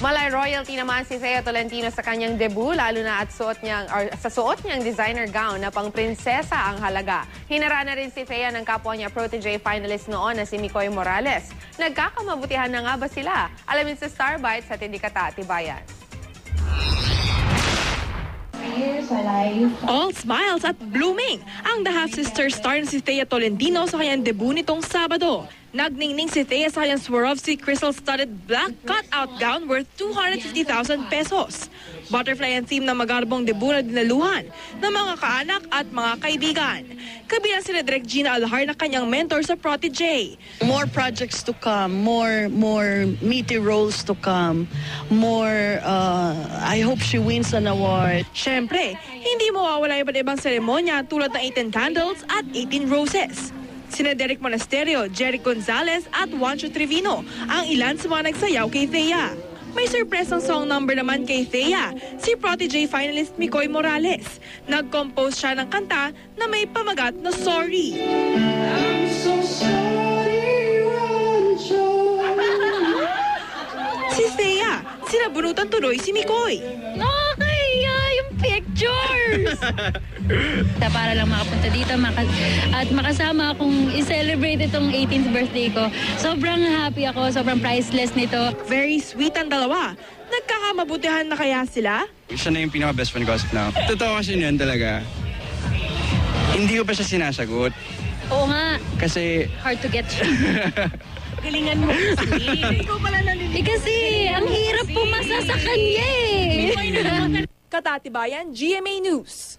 Malay royalty naman si Thea Tolentino sa kanyang debut, lalo na sa suot niyang designer gown na pang prinsesa ang halaga. Hinara na rin si Thea ng kapwa niya protege finalist noon na si Micoy Morales. Nagkakamabutihan na nga ba sila? Alamin sa Star Bites at Indikata Tibayan. All smiles at blooming ang the half-sister star na si Thea Tolentino sa kanyang debut nitong Sabado. Nagningning si Thea sa kanyang Swarovski crystal-studded black cut-out gown worth 250,000 pesos. Butterfly ang theme ng magarbong debut na dinaluhan ng mga kaanak at mga kaibigan. Kabilang sila Direk Gina Alhar na kanyang mentor sa protege. More projects to come, more meaty roles to come, I hope she wins an award. Siyempre, hindi mawawala iba't ibang seremonya tulad ng 18 candles at 18 roses. Sina Derek Monasterio, Jeric Gonzalez at Juancho Trevino ang ilan sa mga nagsayaw kay Thea. May surpresang song number naman kay Thea, si protege finalist Micoy Morales. Nag-compose siya ng kanta na may pamagat na sorry. I'm so sorry, Juancho. Si Thea, sinabunutan tuloy si Micoy. Nakakaya yung pictures! Para lang makapunta dito at makasama akong i-celebrate itong 18th birthday ko. Sobrang happy ako, sobrang priceless nito. Very sweet ang dalawa. Nagkakamabutihan na kaya sila? Siya na yung pinaka-best friend gossip na. Totoo kasi yun talaga. Hindi ko pa siya sinasagot. Oo nga. Kasi... Hard to get. Galingan mo kasi. Ikaw pala nalilito. Kasi ang hirap pumasa sa kanya eh. Katatibayan, GMA News.